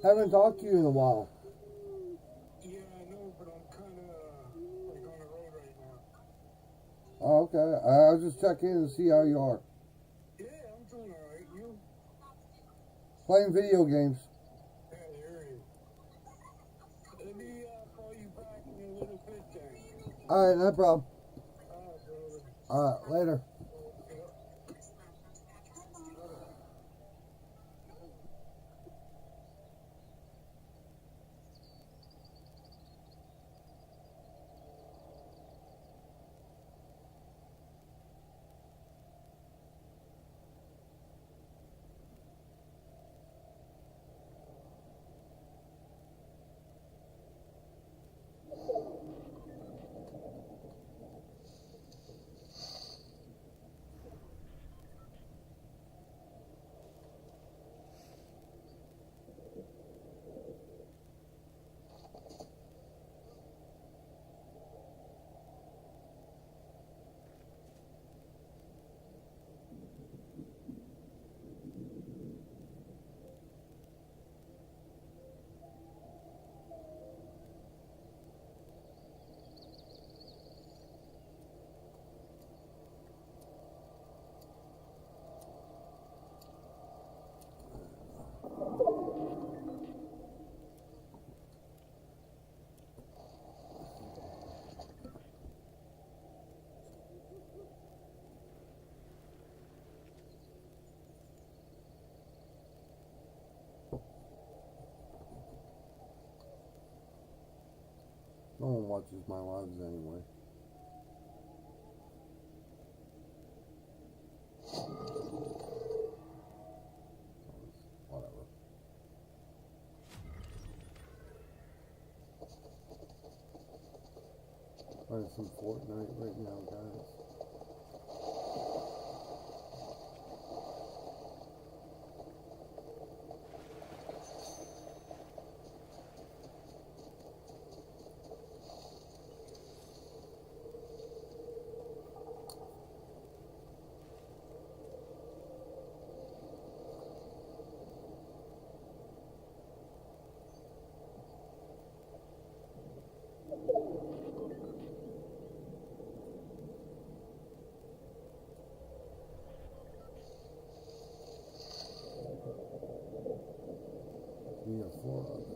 Haven't talked to you in a while. Yeah, I know, but I'm kind of like on the road right now. Oh, okay. I was just checking in to see how you are. Yeah, I'm doing all right. You? Playing video games. Yeah, there he is. Let me call you back in a little bit then. Alright, no problem. Brother. Alright, later. Yeah. No one watches my lives anyway. Whatever. Playing some Fortnite right now, guys. We have 4 others.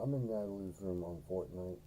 I'm in Natalie's room on Fortnite.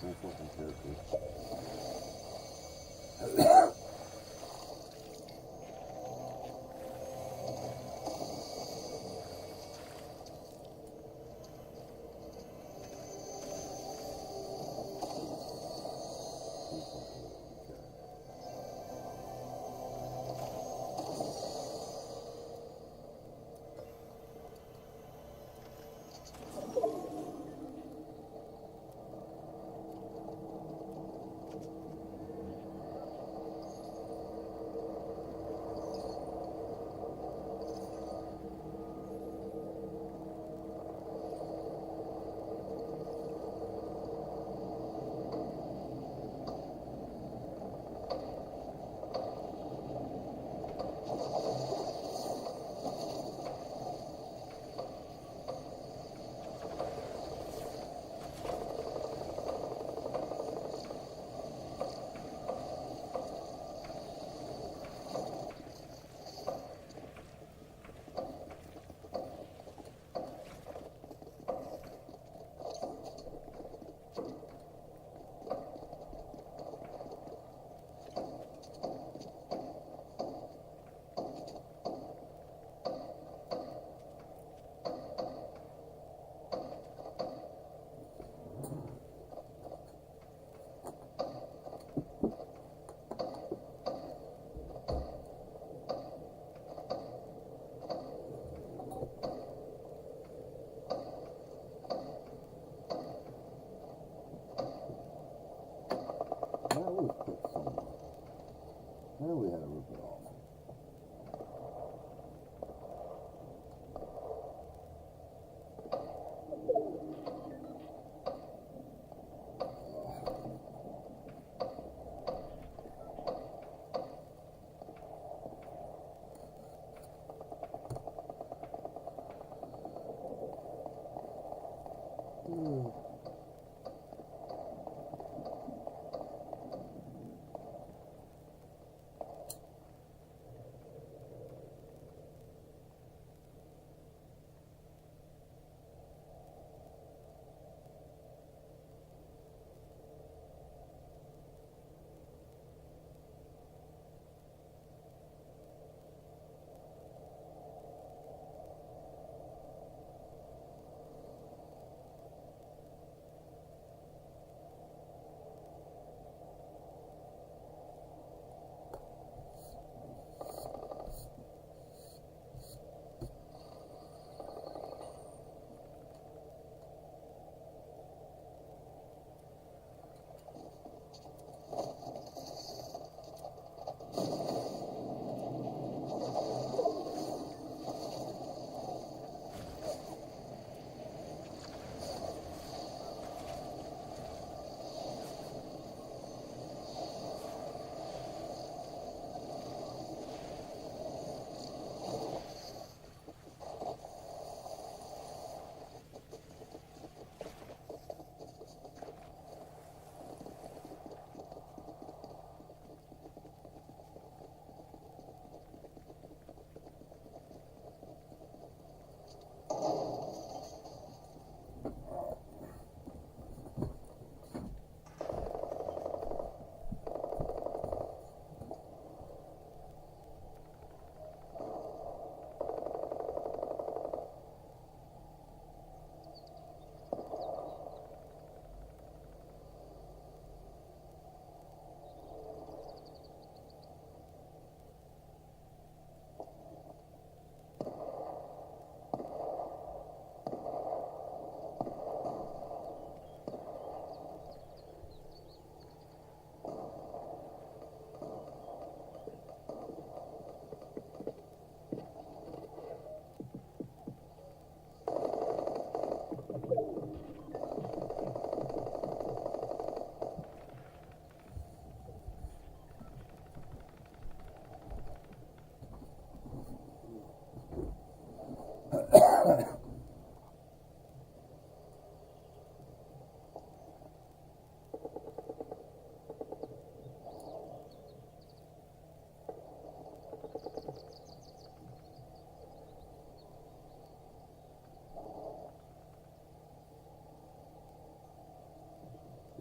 Nice looking character.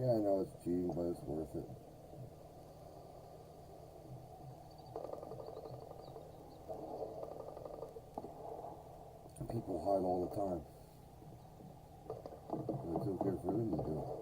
Yeah, I know it's cheating, but it's worth it. People hide all the time. But it's okay for them to do it.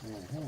Mm-hmm.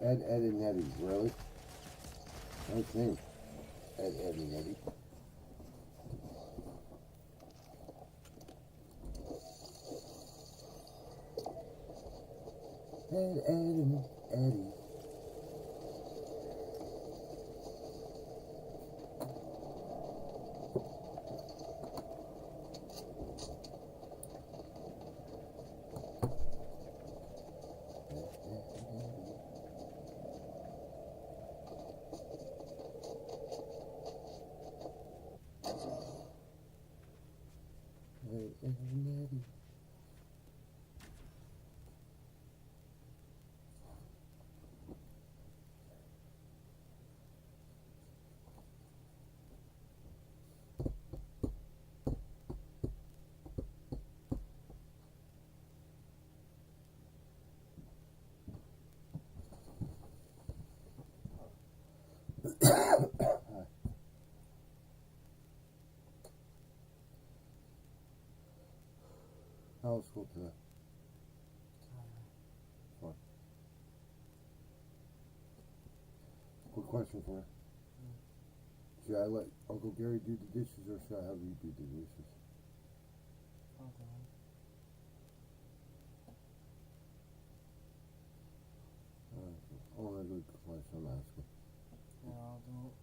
Ed, Ed, and Eddie, really? I think Ed, Ed, and Eddie. Ed, Ed, and Eddie. Ed and Eddie. How was school today? Fun. Quick question for you. Should I let Uncle Gary do the dishes or should I have you do the dishes? Only a good question I'm asking. Yeah, I'll do it.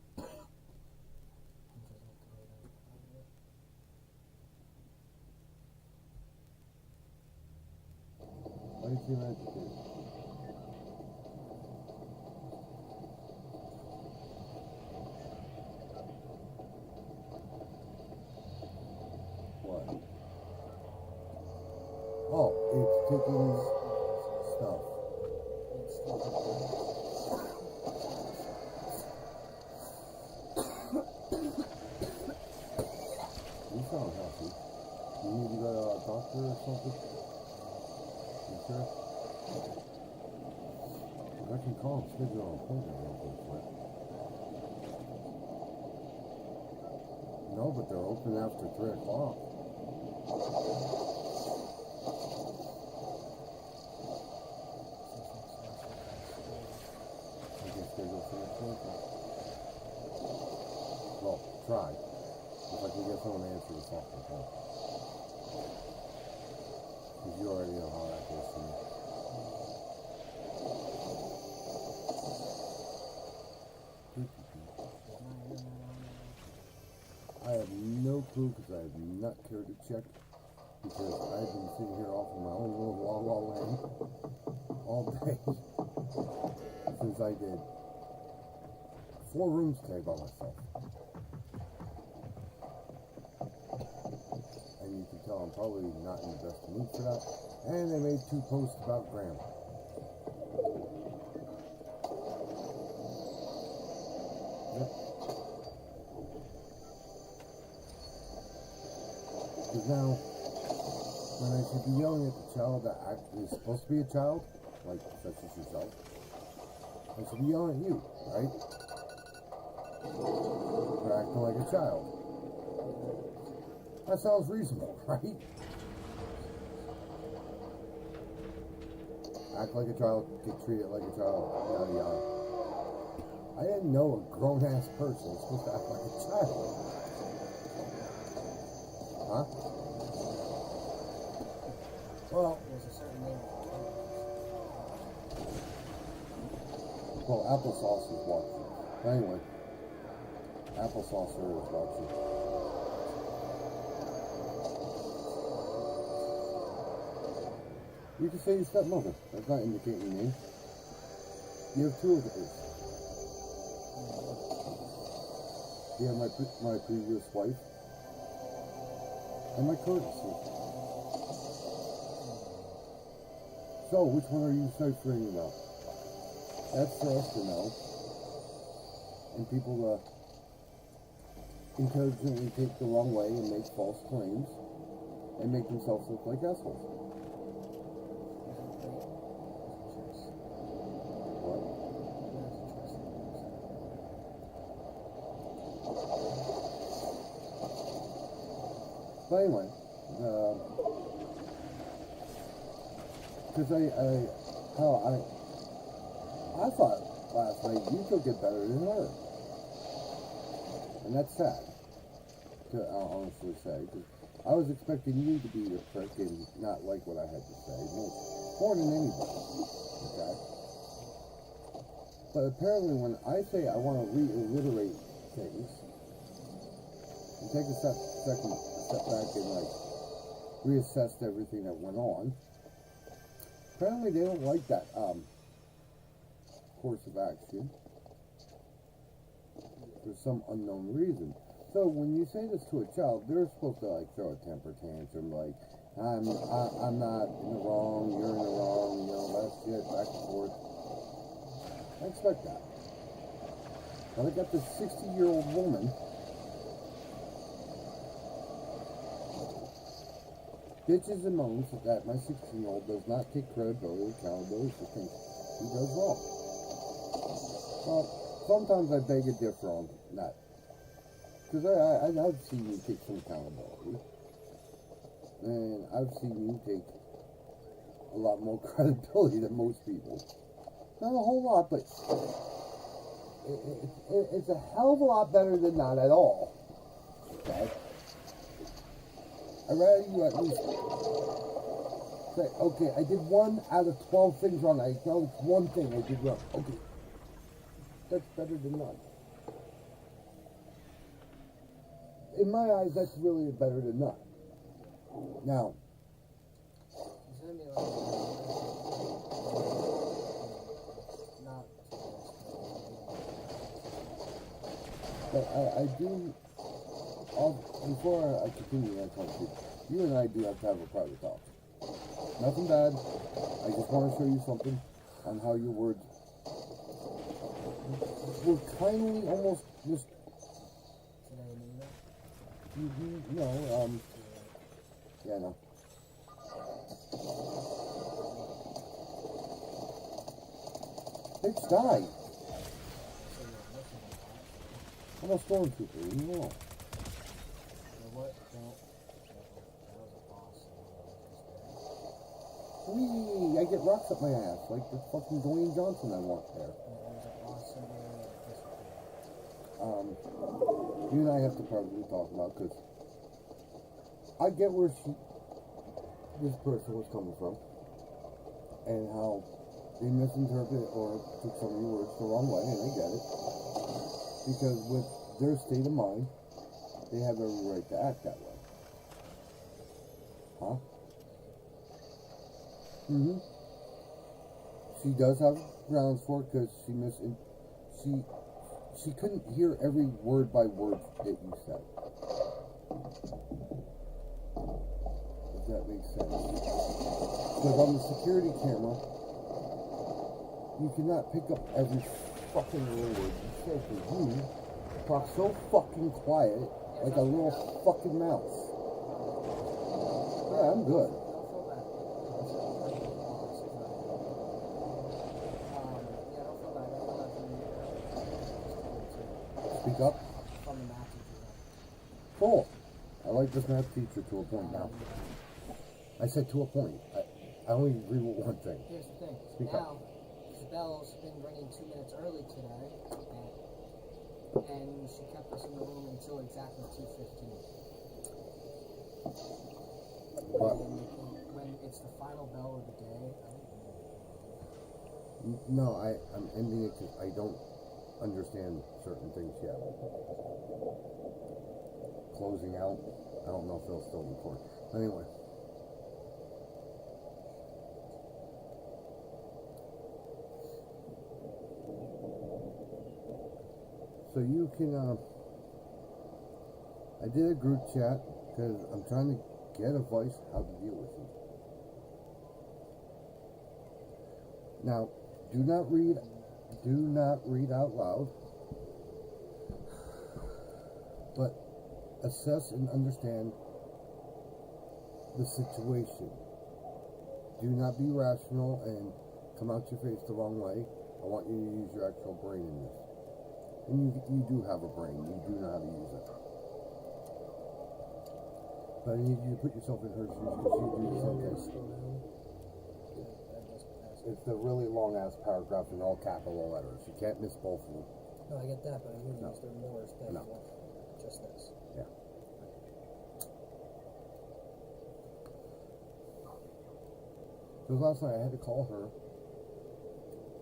Why do you seem agitated? What? Oh, it's taking stuff. You sound healthy. You need to go to a doctor or something? You sure? I can call and schedule an appointment real quick. No, but they're open after 3 o'clock. I can schedule for an appointment. Well, try. If I can get someone to answer the fucking phone. Because you already know how that goes to me. I have no clue because I have not cared to check because I've been sitting here off in my own little la la land all day since I did 4 rooms today by myself. And you can tell I'm probably not in the best mood for that. And they made 2 posts about grandma. Yep. Because now, when I should be yelling at the child that is supposed to be a child, like such as yourself, I should be yelling at you, right? For acting like a child. That sounds reasonable, right? Act like a child, get treated like a child, yada yada. I didn't know a grown-ass person is supposed to act like a child. Huh? Well, There's a certain name for well, applesauce is watching. But anyway, applesauce is watching. You can say your stepmother. That's not indicating your name. You have 2 of those. You have my previous wife and my current wife. So, which one are you ciphering about? That's for us to know. And people intelligently take the wrong way and make false claims and make themselves look like assholes. What? But anyway, because I thought last night you took it better than her, and that's sad to honestly say. Because I was expecting you to be the prick and not like what I had to say, more than anybody. Okay. But apparently, when I say I want to reiterate things and take a step back and like reassess everything that went on, apparently they don't like that course of action for some unknown reason. So when you say this to a child, they're supposed to like throw a temper tantrum, like I'm not in the wrong, you're in the wrong, you know, that shit, back and forth. I expect that. But I got this 60-year-old woman bitches and moans that my 16-year-old does not take credibility or accountability for things he does wrong. Well, sometimes I beg a differ on that. Because I've seen you take some accountability. And I've seen you take a lot more credibility than most people. Not a whole lot, but it's a hell of a lot better than not at all. Okay? I'd rather you at least say, okay, I did 1 out of 12 things wrong. I acknowledge one thing I did wrong. Okay. That's better than none. In my eyes, that's really better than none. Now, It's gonna be like not but I do. Before I continue that conversation, you and I do have to have a private talk. Nothing bad. I just want to show you something on how your words were kindly almost just. today, Nina. No, yeah, no. Bitch died. So you're looking at that. I'm a stormtrooper, you know. You know what? Don't. That was a boss. Whee! I get rocks up my ass like the fucking Dwayne Johnson I want there. There was a boss in there that disappeared. You and I have to probably talk about because I get where this person was coming from and how they misinterpret or took some of your words the wrong way, and I get it. Because with their state of mind, they have every right to act that way. Huh? Mm-hmm. She does have grounds for it because she couldn't hear every word by word that you said. If that makes sense. Because on the security camera, you cannot pick up every fucking word you say because you talk so fucking quiet like a little fucking mouse. Yeah, I'm good. Don't feel bad. Yeah, don't feel bad. I know that Speak up. from the math teacher. Cool. I like this math teacher to a point now. I said to a point. I only agree with one thing. Here's the thing. Speak now, up. Bell's been running 2 minutes early today, and she kept us in the room until exactly 2:15. But When it's the final bell of the day, no, I'm ending it because I don't understand certain things yet. Closing out. I don't know if they'll still record. Anyway. So you can, I did a group chat because I'm trying to get advice how to deal with you. Now, do not read out loud, but assess and understand the situation. Do not be rational and come out your face the wrong way. I want you to use your actual brain in this. And you do have a brain. You do know how to use it. But I need you to put yourself in her shoes because you do the same thing. It's the really long ass paragraph in all capital letters. You can't miss both of them. No, I get that, but I need to use the more than No. just this. Yeah. Because last night I had to call her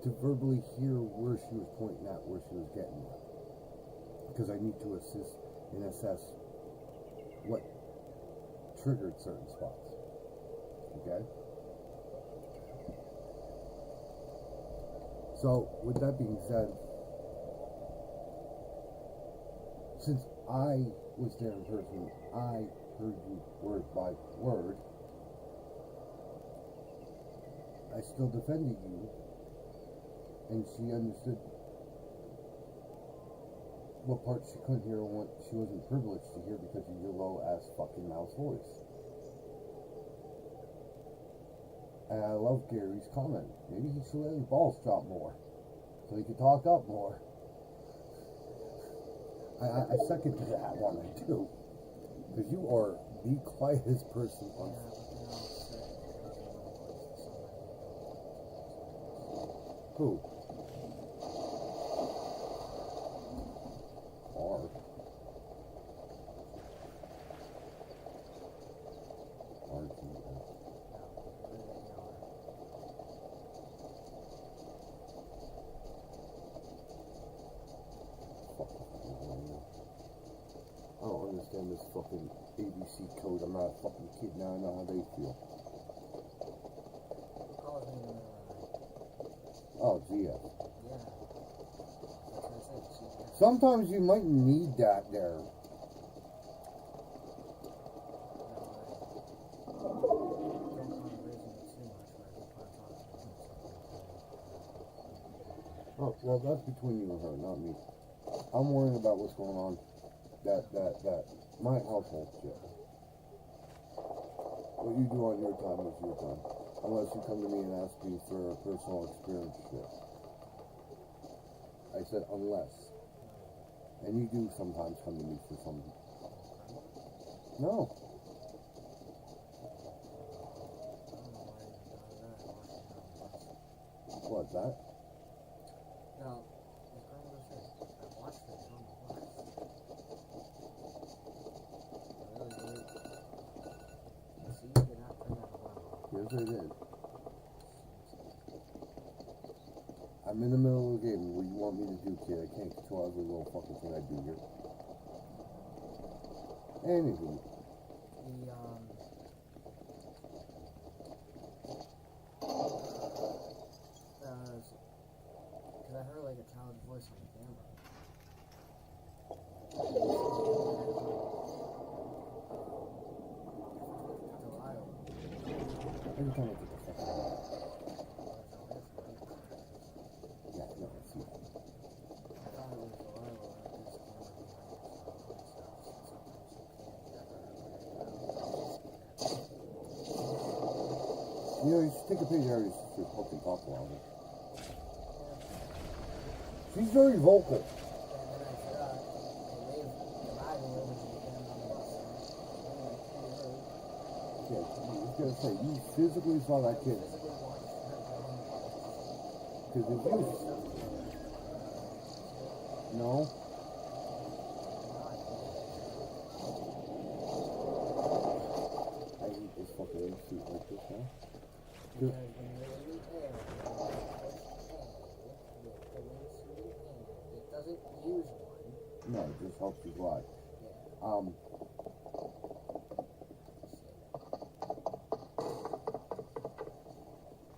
to verbally hear where she was pointing at, where she was getting at. Because I need to assist and assess what triggered certain spots. Okay? So, with that being said, since I was there in person, I heard you word by word. I still defended you, and she understood what parts she couldn't hear and what she wasn't privileged to hear because of your low ass fucking mouth voice. And I love Gary's comment. Maybe he should let his balls drop more so he could talk up more. I second to that one, I do. Because you are the quietest person on. Who? Are. I don't understand this fucking ABC code. I'm not a fucking kid now. I know how they feel. Oh, GF. Yeah. That's what I said. Sometimes you might need that there. Oh, well, that's between you and her, not me. I'm worrying about what's going on. That my household shit. What you do on your time is your time. Unless you come to me and ask me for a personal experience shit. I said unless. And you do sometimes come to me for some. No. What, that? No, his grandmother says, I watched this on the bus. Really did. See, you did not turn that around. Yes, I did. I'm in the middle of the game. What do you want me to do, kid? I can't control every little fucking thing I do here. Anywho. Because I heard like a child's voice on the camera. Every time I get the fuck out. Yeah, no, I see. I thought it was Delilah at this camera behind it, so sometimes you can't hear her. You know, you should take a picture of her to fucking talk about it. She's very vocal. Yeah, I was gonna say, you physically saw that kid. Because if you... No? I hate this fucking suit like this now. Because when you're in the air, it doesn't use one. No, it just helps you glide. Yeah.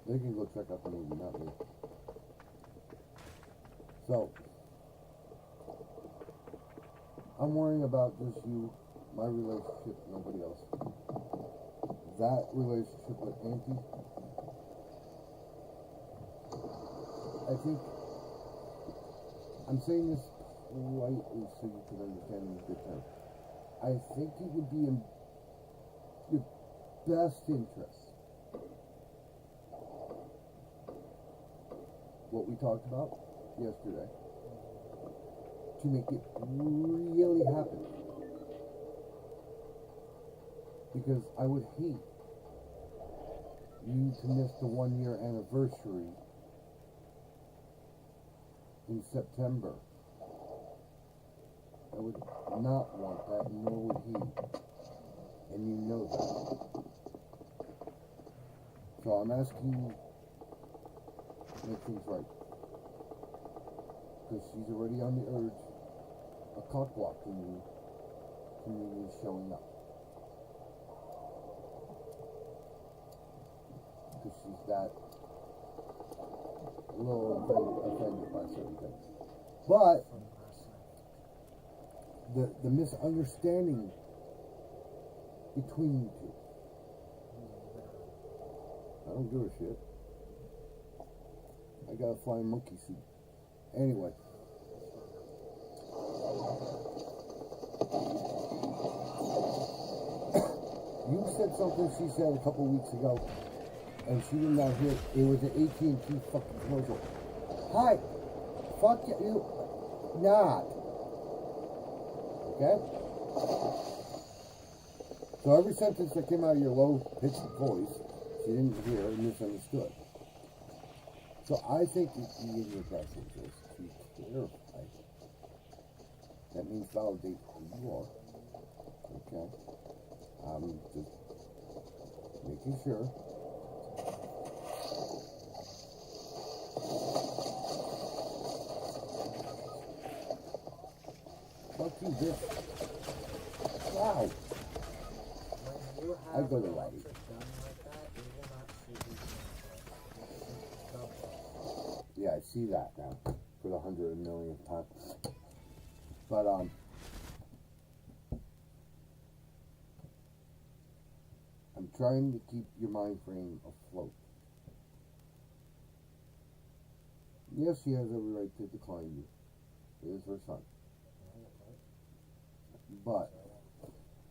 They can go check out the movie, not me. So, I'm worrying about just you, my relationship, nobody else. That relationship with Auntie, I think, I'm saying this politely so you can understand in good terms. I think it would be in your best interest what we talked about yesterday to make it really happen, because I would hate you to miss the 1 year anniversary in September. I would not want that, nor would he, and you know that. So I'm asking you make things right, because she's already on the urge of cock blocking you from even showing up, because she's that little offended by certain things. But the misunderstanding between you two. I don't give a shit. I got a flying monkey suit. Anyway. You said something she said a couple weeks ago, and she did not hear it. It was an AT&T fucking commercial. Hi, fuck you, not. Okay? So every sentence that came out of your low-pitched voice, she didn't hear and misunderstood. So I think it's in your best interest to clarify. That means validate who you are. Okay? Just making sure. Fuck you, bitch. Wow. When you I have go an to electric Robbie. gun like that, you will not shoot these things. Yeah, I see that now for the 100 millionth time. But I'm trying to keep your mind frame afloat. Yes, she has every right to decline you. It is her son. But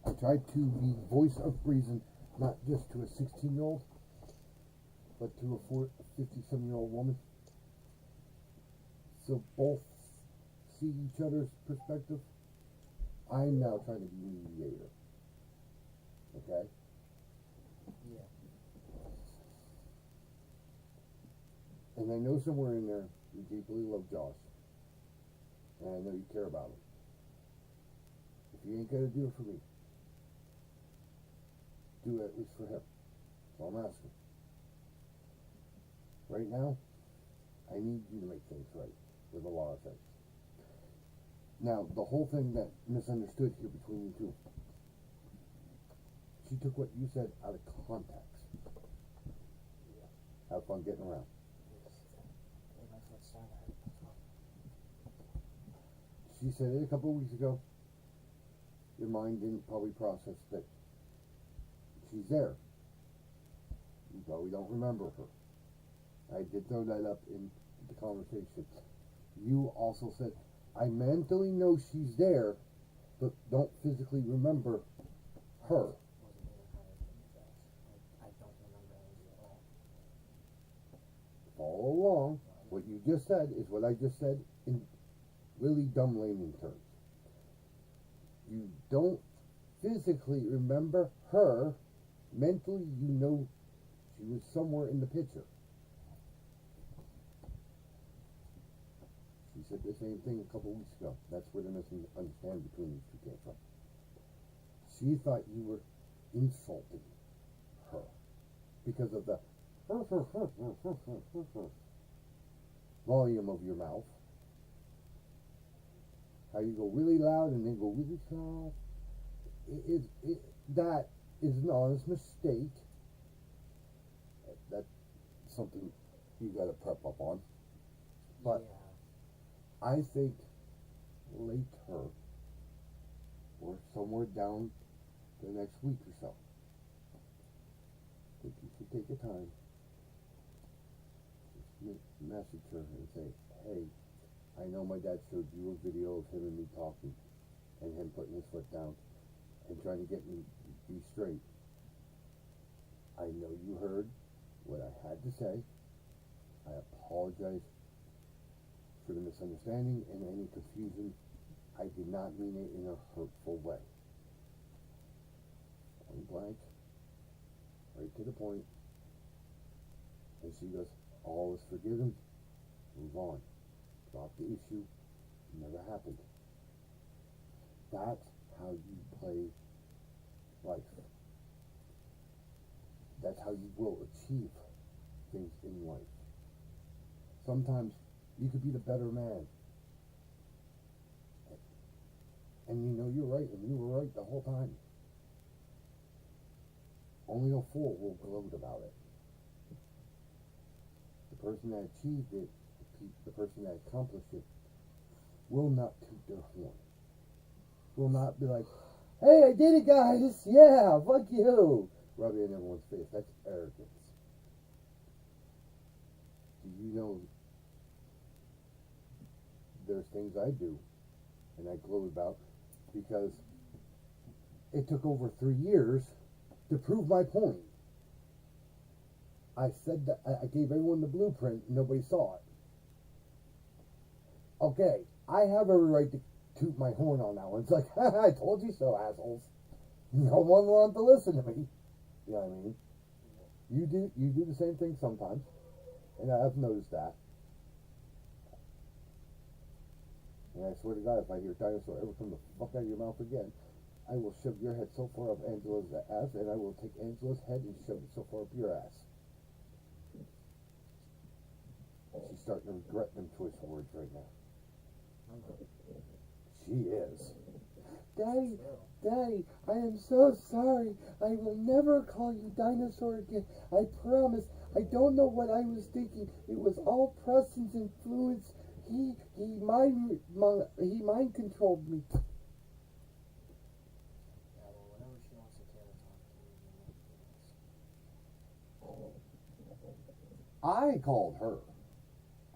I tried to be voice of reason, not just to a 16-year-old, but to a 57-year-old woman. So both see each other's perspective. I'm now trying to be mediator. Okay? Yeah. And I know somewhere in there you deeply love Josh. And I know you care about him. If you ain't gonna do it for me, do it at least for him. That's all I'm asking. Right now, I need you to make things right with a lot of things. Now, the whole thing that misunderstood here between you two, she took what you said out of context. Have fun getting around. She said it a couple of weeks ago. Your mind didn't probably process that she's there. You probably don't remember her. I did throw that up in the conversation. You also said, I mentally know she's there, but don't physically remember her. I don't remember anything at all. Follow along. What you just said is what I just said in really dumb layman terms. You don't physically remember her. Mentally, you know she was somewhere in the picture. She said the same thing a couple weeks ago. That's where the misunderstanding between these two came from. She thought you were insulting her because of the volume of your mouth. How you go really loud and then go really soft. That is an honest mistake. That's something you gotta prep up on. But Yeah. I think later or somewhere down the next week or so, I think you should take your time, just message her and say, hey, I know my dad showed you a video of him and me talking and him putting his foot down and trying to get me to be straight. I know you heard what I had to say. I apologize for the misunderstanding and any confusion. I did not mean it in a hurtful way. Point blank, right to the point. And she goes, all is forgiven, move on. Drop the issue, never happened. That's how you play life. That's how you will achieve things in life. Sometimes you could be the better man. And you know you're right, and you were right the whole time. Only a fool will gloat about it. The person that achieved it, the person that accomplished it, will not toot their horn. will not be like, hey, I did it, guys. Yeah, fuck you. Rub it in everyone's face. That's arrogance. Do you know there's things I do and I gloat about because it took over 3 years to prove my point. I said that I gave everyone the blueprint, nobody saw it. Okay, I have every right to toot my horn on that one. It's like, I told you so, assholes. No one wanted to listen to me. You know what I mean? You do the same thing sometimes, and I've noticed that. And I swear to God, if I hear dinosaur ever come the fuck out of your mouth again, I will shove your head so far up Angela's ass, and I will take Angela's head and shove it so far up your ass. She's starting to regret them choice words right now. She is. Daddy, Daddy, I am so sorry. I will never call you dinosaur again. I promise. I don't know what I was thinking. It was all Preston's influence. He mind controlled me. Yeah, well, whenever she wants to talk to you, I called her.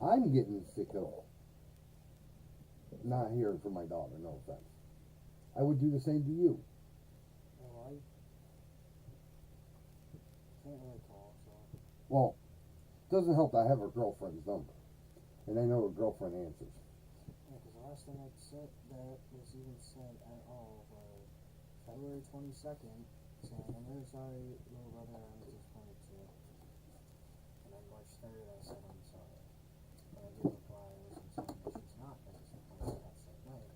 I'm getting sick of not hearing from my daughter, no offense. I would do the same to you. well, I can't really talk, so. Well, it doesn't help that I have her girlfriend's number. And I know her girlfriend answers. Yeah, because the last thing I said that was even said at all was February 22nd, saying, I'm really sorry, little brother, I was disappointed too. And then March 3rd, I said, I'm sorry. But I did reply, listen, saying that she's not as disappointed that same night.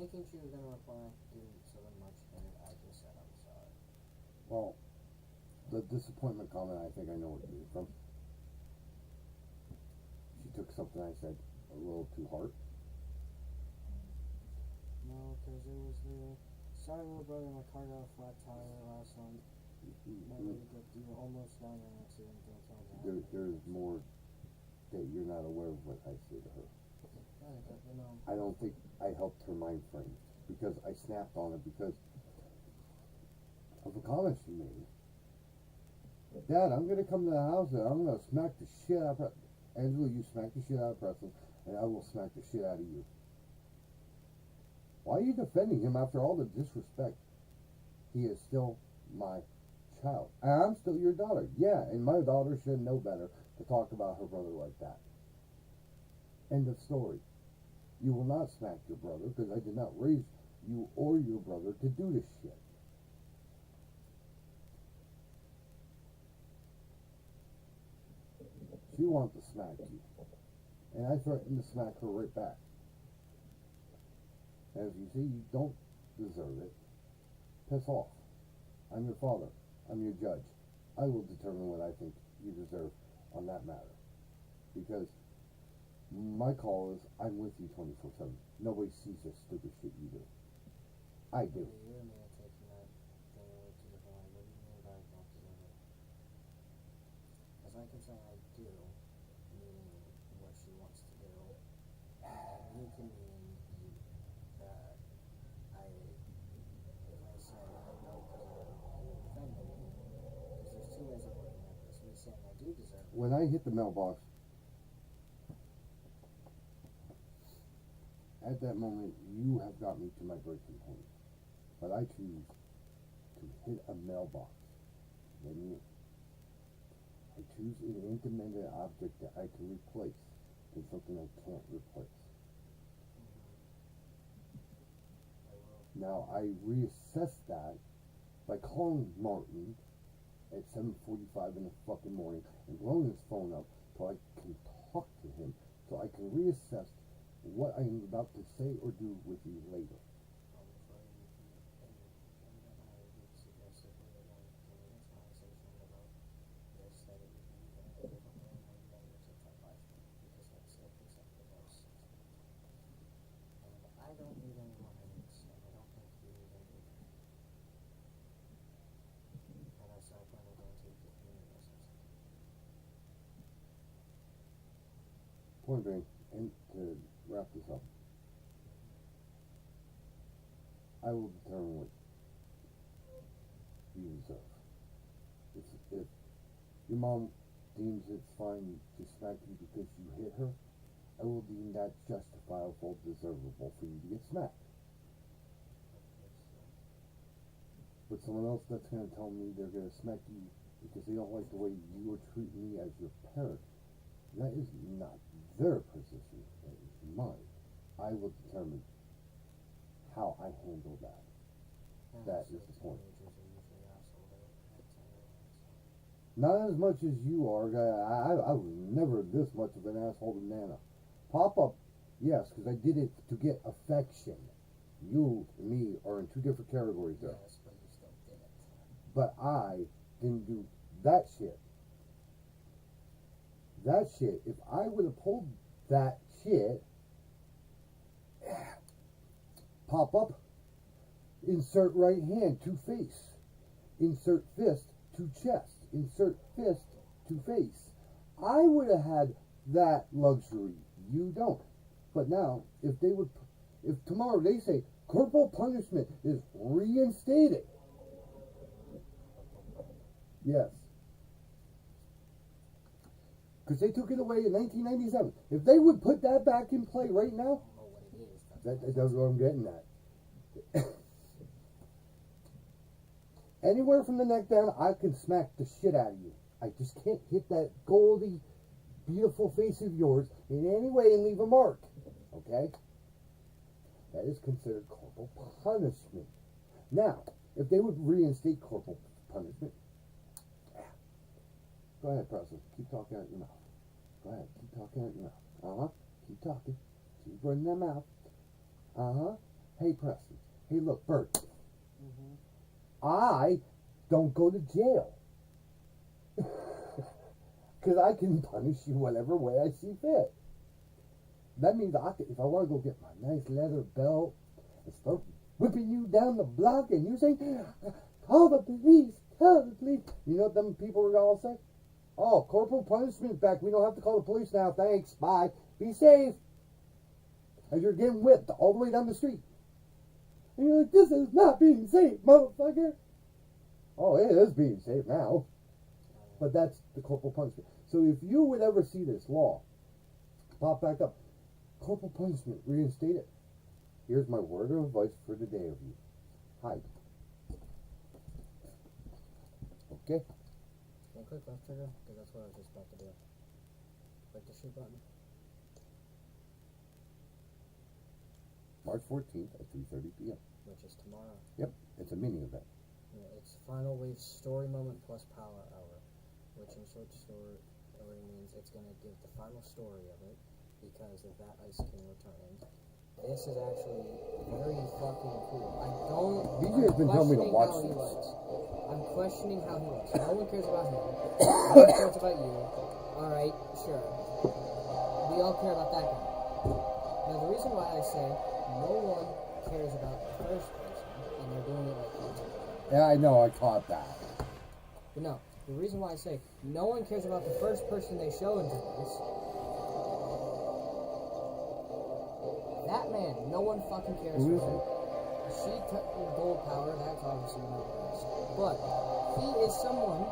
And thinking she was going to reply, didn't, so then March 3rd, I just said, I'm sorry. Well, the disappointment comment, I think I know what it came from. She took something I said a little too hard. No, because it was the, sorry little brother, my car got a flat tire last month. My lady got you almost got in an accident, don't tell that. There's more that you're not aware of what I say to her. Right, but you know. I don't think I helped her mind frame because I snapped on it because of a comment she made. Dad, I'm gonna come to the house and I'm gonna smack the shit out of Angela. You smack the shit out of Preston, and I will smack the shit out of you. Why are you defending him after all the disrespect? He is still my child, and I'm still your daughter. Yeah, and my daughter should know better to talk about her brother like that. End of story. You will not smack your brother because I did not raise you or your brother to do this shit. She wanted to smack you, and I threatened to smack her right back. As you see, you don't deserve it. Piss off. I'm your father. I'm your judge. I will determine what I think you deserve on that matter. Because my call is, I'm with you 24/7. Nobody sees this stupid shit you do. I do. You and me are taking that thing away to the line. What do you mean by not deserving? As I can say I do, meaning what she wants to do. And you can mean that if I say I don't deserve it, you're defending me. Because there's two ways of looking at this. Me saying I do deserve it. When I hit the mailbox, at that moment, you have got me to my breaking point. But I choose to hit a mailbox than you. I choose an independent object that I can replace than something I can't replace. Now, I reassess that by calling Martin at 7:45 in the fucking morning and blowing his phone up so I can talk to him, so I can reassess what I am about to say or do with you later. I don't need any more headaches, and I don't think you need any either. And I said I plan on going to the 15 minutes. Point being, and to wrap this up, I will determine what you deserve. If your mom deems it's fine to smack you because you hit her, I will deem that justifiable, deservable for you to get smacked. But someone else that's going to tell me they're going to smack you because they don't like the way you are treating me as your parent, that is not their position, that is mine. I will determine how I handle that. That is the point. Not as much as you are. I was never this much of an asshole to Nana. Pop-up, yes, because I did it to get affection. You and me are in two different categories there. Yes, but you still did it. But I didn't do that shit. That shit, if I would have pulled that shit, pop up, insert right hand to face, insert fist to chest, insert fist to face. I would have had that luxury. You don't. But now, if tomorrow they say corporal punishment is reinstated, yes, because they took it away in 1997. If they would put that back in play right now, I don't know what it is. that's what I'm getting at. Anywhere from the neck down, I can smack the shit out of you. I just can't hit that goldy, beautiful face of yours in any way and leave a mark. Okay? That is considered corporal punishment. Now, if they would reinstate corporal punishment, go ahead, Preston. Keep talking out your mouth. Go ahead. Keep talking out your mouth. Keep talking. Keep running that mouth. Hey, Preston. Hey, look, Bert. Mm-hmm. I don't go to jail. Because I can punish you whatever way I see fit. That means if I want to go get my nice leather belt and start whipping you down the block and you say, call the police, call the police. You know what them people are all say? Oh, corporal punishment's back. We don't have to call the police now. Thanks. Bye. Be safe. As you're getting whipped all the way down the street. And you're like, this is not being safe, motherfucker. Oh, it is being safe now. But that's the corporal punishment. So if you would ever see this law pop back up, corporal punishment, reinstate it. Here's my word of advice for the day of you. Hide. Okay? One quick left trigger, because that's what I was just about to do. Click the shoot button. March 14th at 3:30 p.m. Which is tomorrow. Yep, it's a mini event. Yeah, it's Final Wave Story Moment plus Power Hour, which in short story means it's going to give the final story of it, because of that Ice King returning. This is actually very fucking cool. BJ has been telling me to watch this. I'm questioning how he looks. No one cares about him. No one cares about you. Alright, sure. We all care about that guy. Now, the reason why I say no one cares about the first person, and they're doing it like YouTube. Yeah, I know, I caught that. But no, the reason why I say no one cares about the first person they show into this, that man, no one fucking cares Who is for he? him. She took gold power, that's obviously not best. But he is someone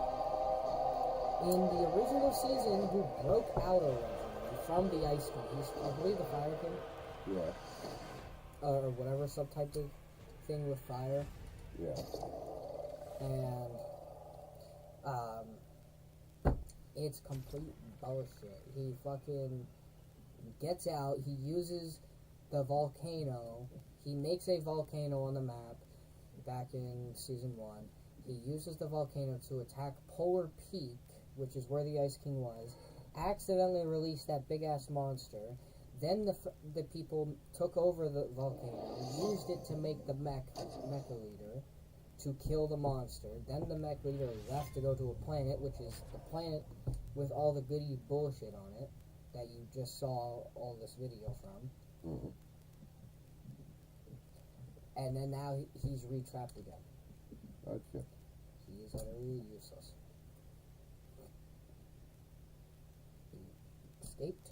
in the original season who broke out originally from the Ice King. He's, I believe, the Fire King. Yeah. Or whatever subtype of thing with fire. Yeah. And it's complete bullshit. He fucking gets out, he uses the volcano, he makes a volcano on the map back in season 1. He uses the volcano to attack Polar Peak, which is where the Ice King was, accidentally released that big ass monster. Then the people took over the volcano, used it to make the mecha leader to kill the monster. Then the mech leader left to go to a planet, which is the planet with all the goody bullshit on it that you just saw all this video from. Mm-hmm. And then now he's retrapped again. Gotcha. He is utterly useless. He escaped.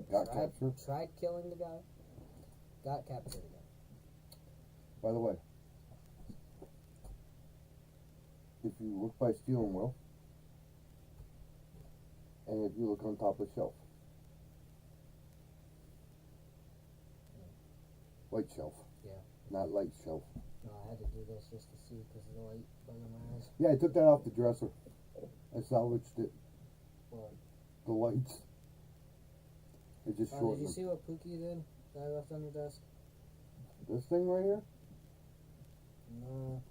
Got captured. Tried killing the guy. Got captured again. By the way, if you look by steering wheel, and if you look on top of the shelf, light shelf. Yeah. Not light shelf. No, I had to do this just to see because of the light bugging my eyes. Yeah, I took that off the dresser. I salvaged it. What? The lights. It just Did shortened you see what Pookie did that I left on your desk? this thing right here. No.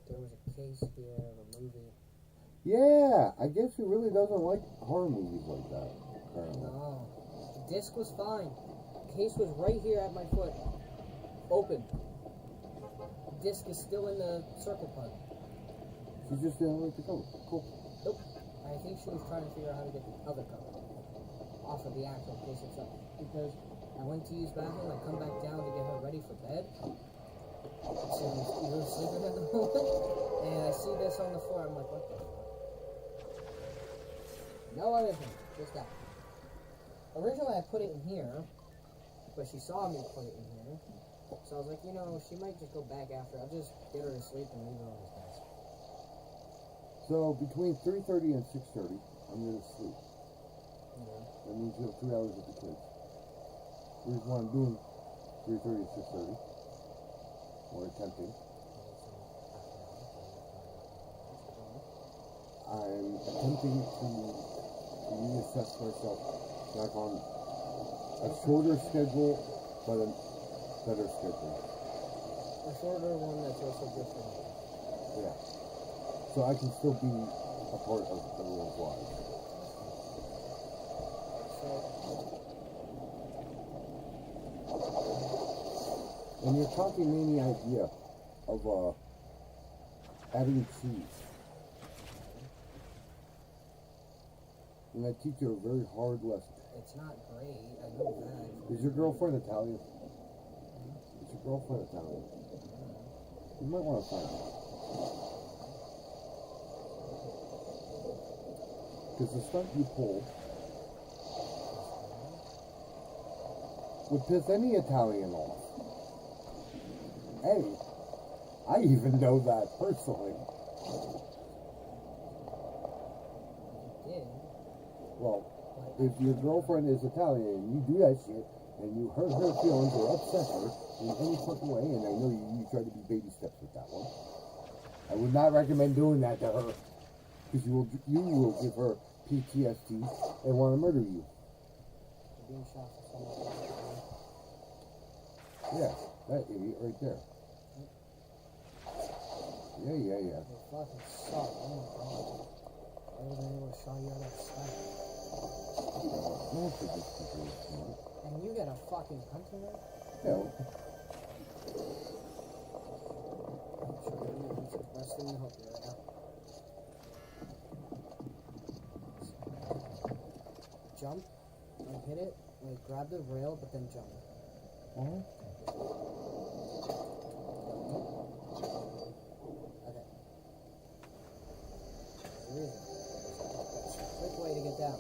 There was a case here of a movie. Yeah, I guess he really doesn't like horror movies like that. Apparently. No. The disc was fine. The case was right here at my foot. Open. Disc is still in the circle part. She just didn't like the cover. Cool. Nope. I think she was trying to figure out how to get the other cover off of the actual case itself. Because I went to use bathroom, I come back down to get her ready for bed. She was sleeping at the moment, and I see this on the floor. I'm like, what the fuck? No other thing, just that. Originally, I put it in here, but she saw me put it in here. So I was like, you know, she might just go back after. I'll just get her to sleep and leave her on this desk. So between 3:30 and 6:30, I'm gonna sleep. Yeah. That means you have 2 hours with the kids. The reason why I'm doing 3:30 to 6:30, or attempting, I'm attempting to reassess myself back on a shorter schedule, but a better schedule. A shorter one that's also good for me. Yeah. So I can still be a part of everyone's lives. So, And you're talking me the idea of adding cheese. And I teach her a very hard lesson. it's not great. I know that. Is your girlfriend Italian? Is your girlfriend Italian? You might want to find out. Because the stunt you pulled would piss any Italian off. Hey, I even know that personally. You did. Well, if your girlfriend is Italian and you do that shit and you hurt her feelings or upset her in any fucking way, and I know you try to be baby steps with that one, I would not recommend doing that to her because you will give her PTSD and want to murder you. You're being shot for something. Yeah, that idiot right there. Yeah. You fucking suck. Oh my god. I wasn't able to show you how to snipe. No one said this people are smart. And you get a fucking hunter there? Yeah, I'm sure it's the best thing to help you right now. Jump, and hit it, like grab the rail, but then jump. well, Okay. There is a quick way to get down.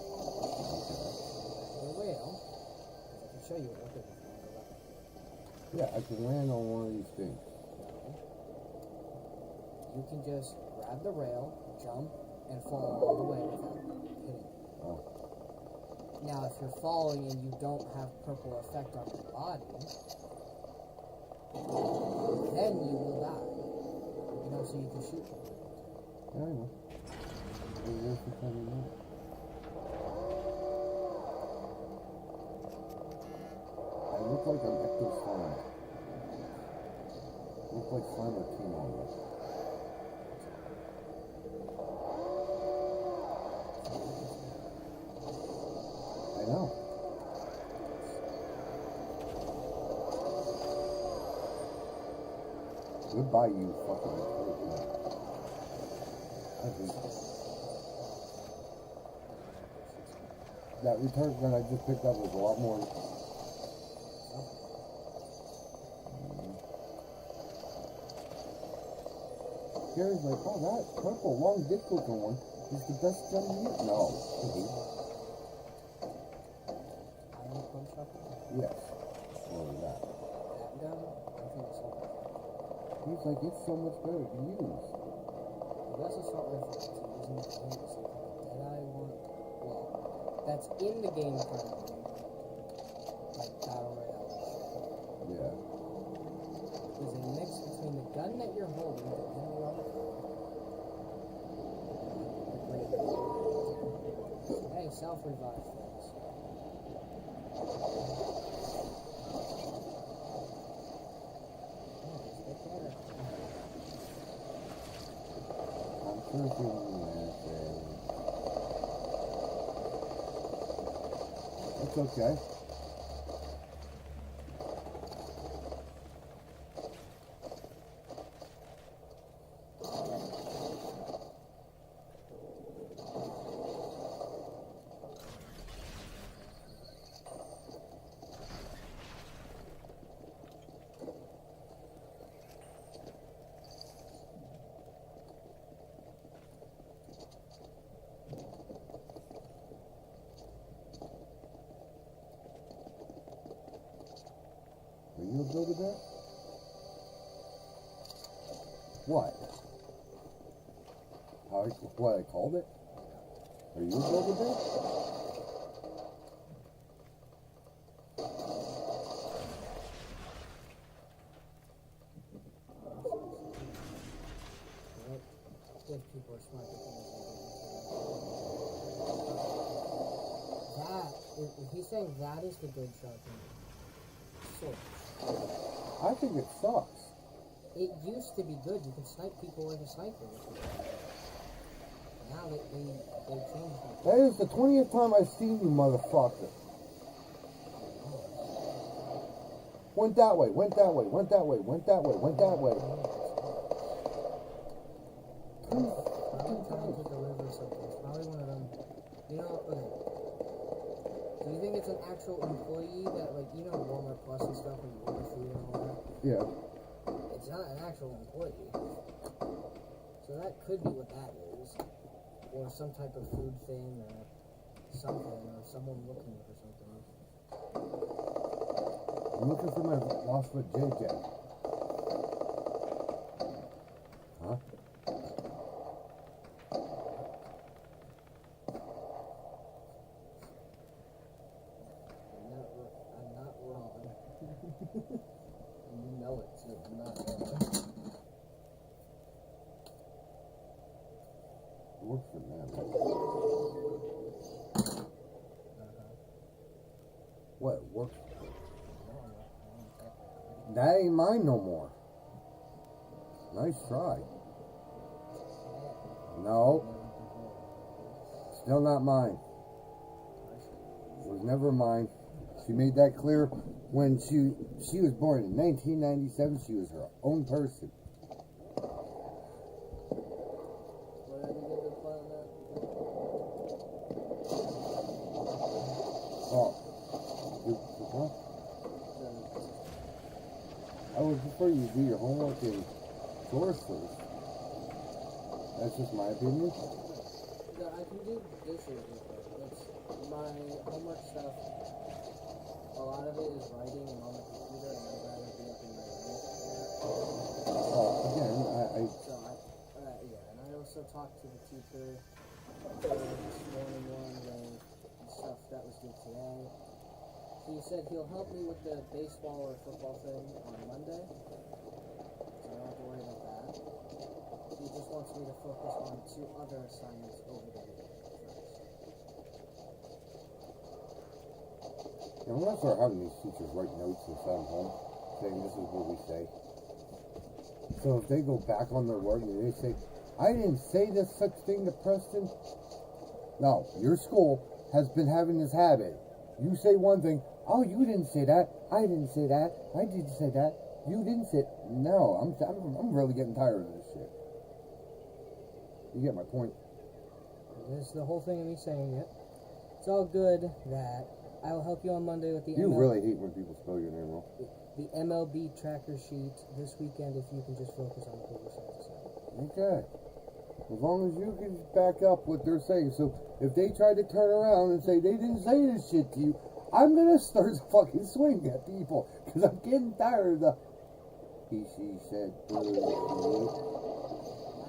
The rail, I can show you what we're doing. yeah, I can land on one of these things. You can just grab the rail, jump, and fall all the way without hitting. Oh. Now, if you're falling and you don't have purple effect on your body, then you will die. You know, so you can shoot people. Yeah, I know. It's worth the time, you know. I look like I'm Ecto Slime. I look like Slimer came on me. I know. Goodbye, you fucking idiot. I hate this. That return gun I just picked up was a lot more. Gary's like, oh, that purple long dick looking one is the best gun yet. No. Iron punch up. Yes. What was that? That gun, I think it's over. He's like, it's so much better to use. The best assault rifle to use in the game is like a Deadeye one. Well, that's in the game currently. Like Battle Royale and shit. Yeah. Is a mix between the gun that you're holding, depending on the gun. Hey, self-revive things. I'm thinking that it's okay. Are you a Build-A-Bear? What? What I called it? Are you a Build-A-Bear? If people are smart, they can that, if he's saying that is the good shotgun, sort of. I think it sucks. It used to be good. You could snipe people like a sniper. Now they changed it. That is the 20th time I've seen you, motherfucker. Went that way, went that way, went that way, went that way, went that way. Probably trying to deliver something. It's probably one of them. You know, okay. Do you think it's an actual employee that, like, you know, Walmart Plus and stuff when you order food and all that? Yeah. It's not an actual employee. So that could be what that is. Or some type of food thing or something, or someone looking for something. I'm looking for my lost foot JJ. Huh? I'm not wrong. And you know it too. I'm not wrong. It works for them. What? It works? That ain't mine no more. Nice try. No. Still not mine. Was never mine. She made that clear when she was born in 1997. She was her own person. What did you get to play on that? Oh. Huh? I would prefer you do your homework and chores first. That's just my opinion. Yeah, I can do dishes with it. It's my homework stuff. A lot of it is writing and on the computer, and I'd rather be up in my room. Again, So yeah, and I also talked to the teacher this morning with stuff that was due today. He said he'll help me with the baseball or football thing on Monday, so I don't have to worry about that. He just wants me to focus on 2 other assignments over the weekend first. I'm gonna start having these teachers write notes and send them home, saying this is what we say. So if they go back on their word and they say, I didn't say this such thing to Preston. No, your school has been having this habit. You say one thing, oh, you didn't say that. I didn't say that. I didn't say that. You didn't say. No, I'm really getting tired of this shit. You get my point. This is the whole thing of me saying it. It's all good that I will help you on Monday with the You really hate when people spell your name wrong. the MLB tracker sheet this weekend if you can just focus on the position. Okay. As long as you can back up what they're saying. So if they try to turn around and say they didn't say this shit to you, I'm gonna start fucking swinging at people because I'm getting tired of the. She said, boo. Now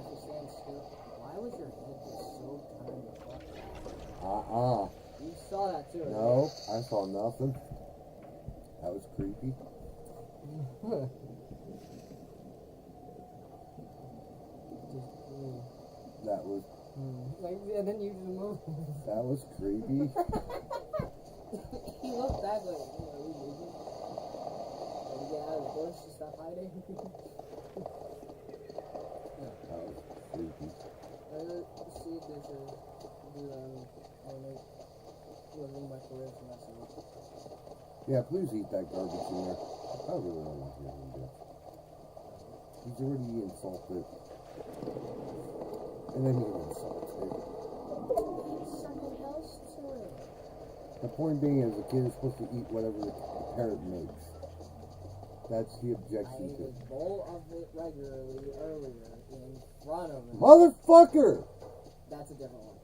she stands still. Why was your head just so tiny? You saw that too, No, I saw nothing. That was creepy. right? That was Like, yeah, then you just move. that was creepy. He looked back like, are we moving? Did he get out of the bush to stop hiding? That was creepy. See dishes. Do I'll make living my career for myself. Yeah, please eat that garbage in there. I really don't want to hear him do it. He's already insulted. And then he insulted. Add something else to it. The point being is the kid is supposed to eat whatever the parent makes. That's the I objection ate to a it. bowl of it regularly earlier in front of him. Motherfucker! That's a different one.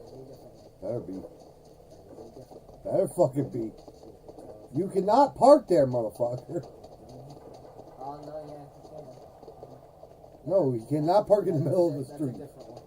That is a different one. Better be. That is a different one. Better fucking be. You cannot park there, motherfucker. Oh, no, yeah, you can. No, you cannot park in the middle of the That's street. a different one.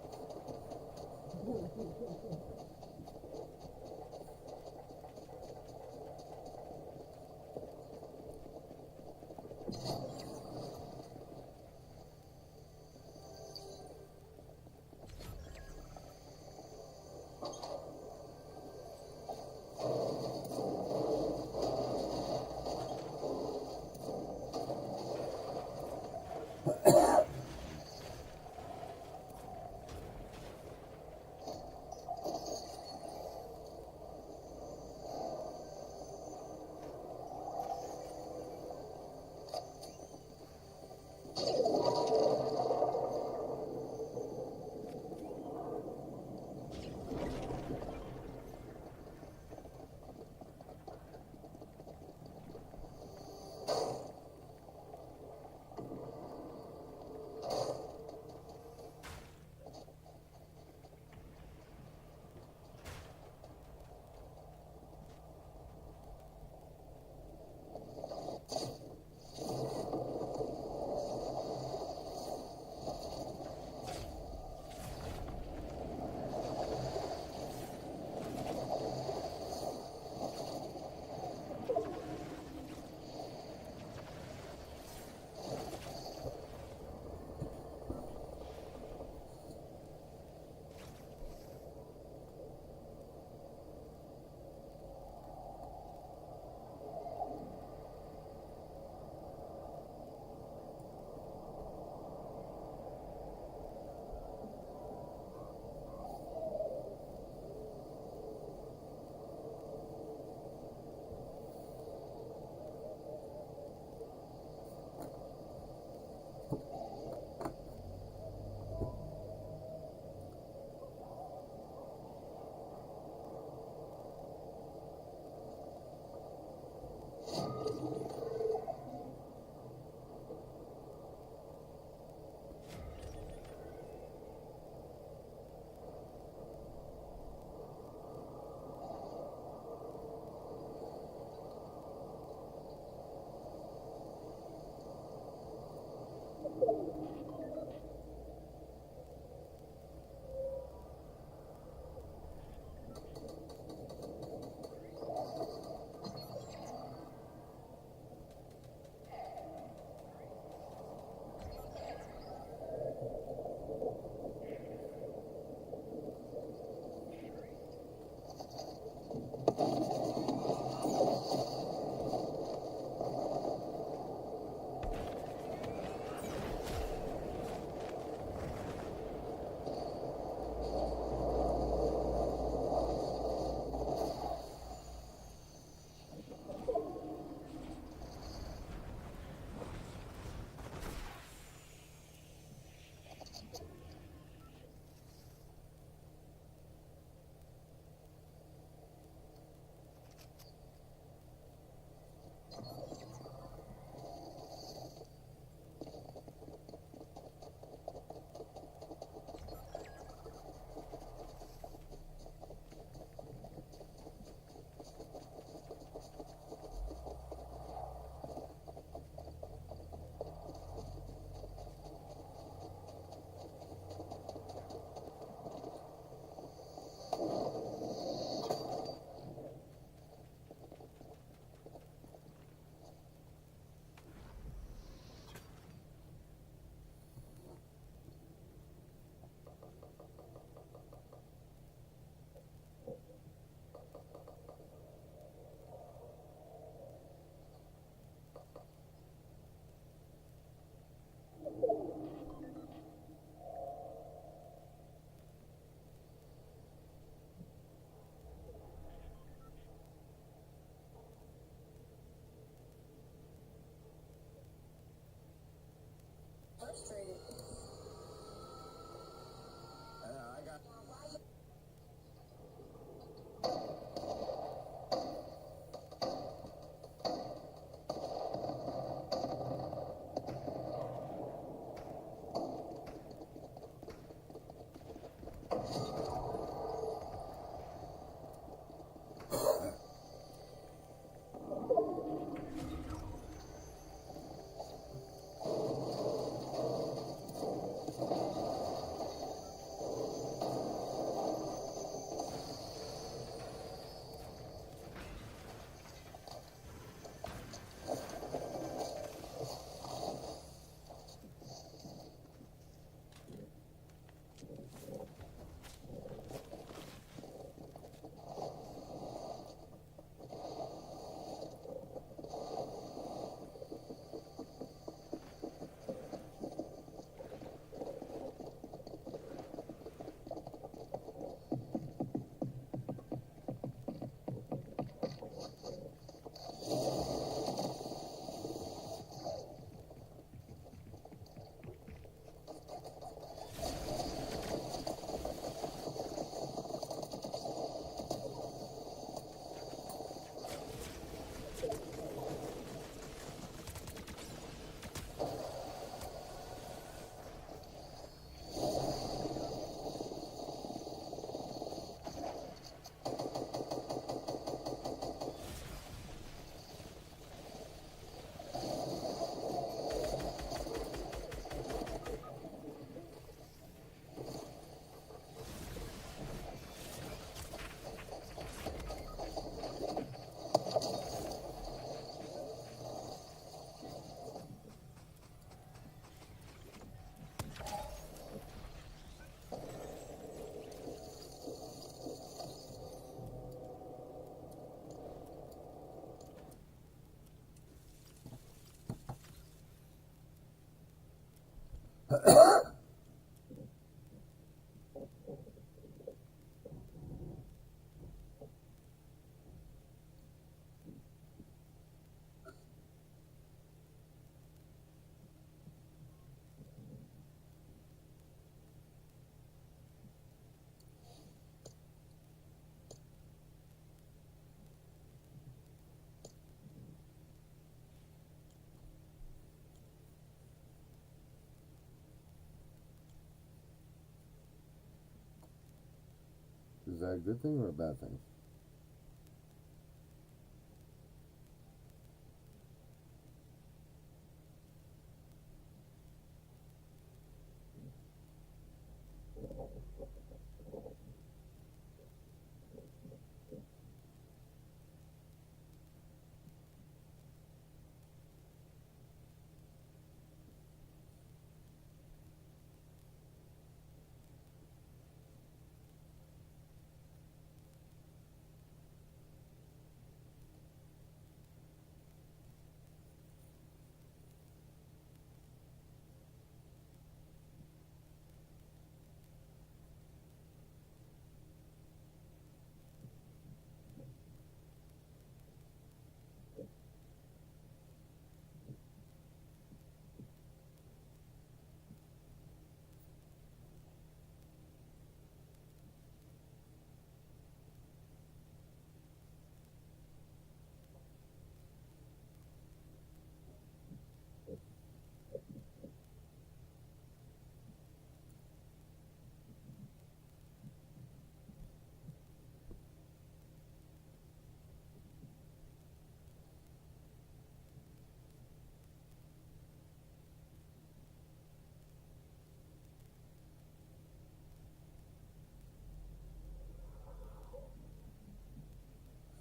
Is that a good thing or a bad thing?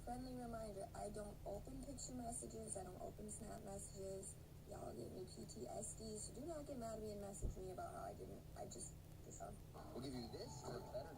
Friendly reminder, I don't open picture messages, I don't open snap messages. Y'all give me PTSD, so do not get mad at me and message me about how I just. We'll give you this for better.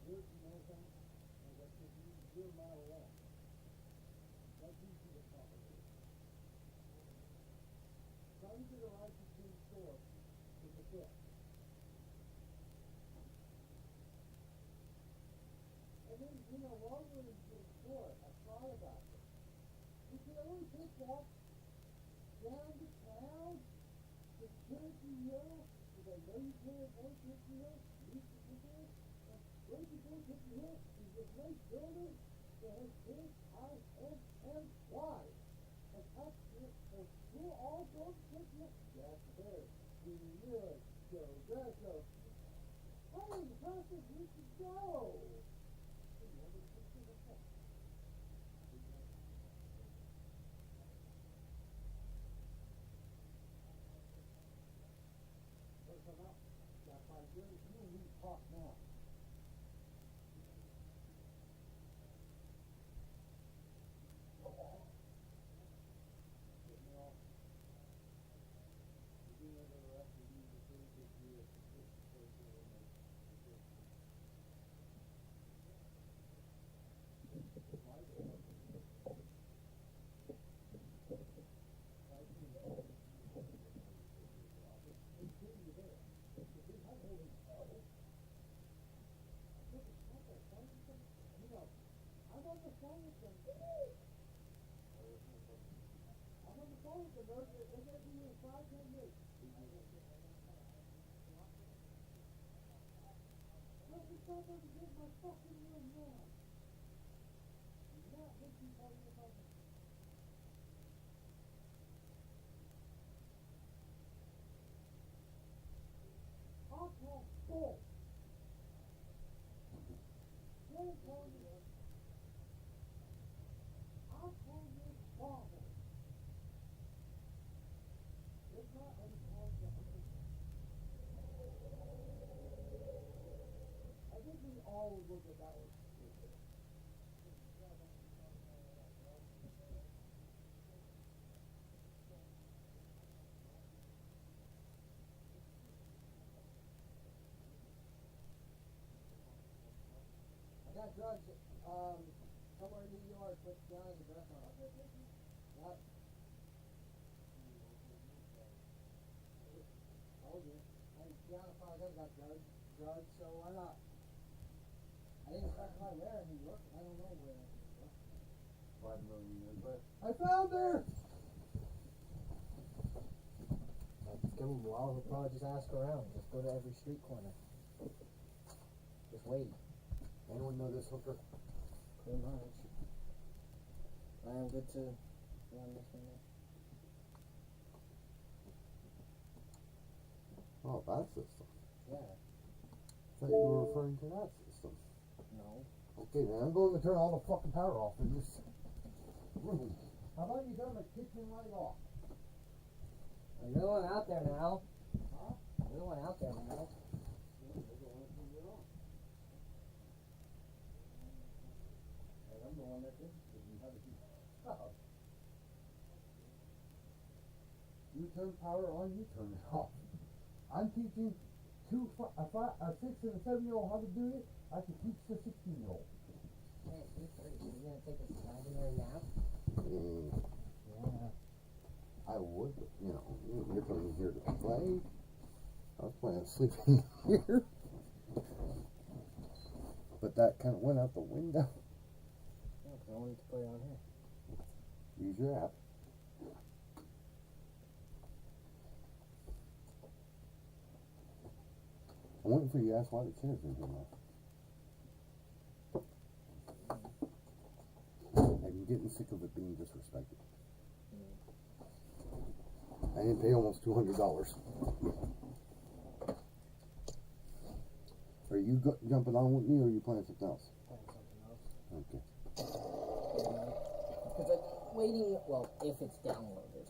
You're, you know what I'm saying? Like, that's just you, you're a mile long. That's usually the problem. Trying to the right between store is a bit. And then, you know, while we're in the store, I thought about it. You can only take that down to town, to Cherokee Hill, because I know you can't go to Cherokee Hill, you used to get there, and right before Cherokee Hill is this nice building that has KISMY. And that's it, and we're all going to Cherokee Hill. That's fair. We really go, that's a, oh, the process needs to go. Talk now. I think we all look at that one. I got drugs, somewhere in New York, but John's address on it. Yep. Told you. And John found out I got drugs, so why not? I didn't specify where in New York, I don't know where in New York. 5 million years later. I found her! Give him a while, he'll probably just ask around. Just go to every street corner. Just wait. Anyone know this hooker? Pretty much. I am good to run this one now. Oh, that system. Yeah. I thought you were referring to that system. No. Okay, then I'm going to turn all the fucking power off in this room. How about you turn the kitchen light off? You're the one out there now. Huh? You're the one out there now. I'm the one that interested in how to do stuff. You turn power on, you turn it off. I'm teaching a 6 and a 7-year-old how to do it. I can teach the 16-year-old. Hey, it's 3:30. Are you gonna take a imaginary nap? Yeah. I would, but, you know, you're coming here to play. I was planning on sleeping here. But that kind of went out the window. Yeah, because I wanted to play on here. Use your app. I'm waiting for you to ask why the chair's in here now. I'm getting sick of it being disrespected. I didn't pay almost $200. Are you jumping on with me, or are you playing something else? Playing something else. Okay. Because I'm waiting, well, if it's downloaded.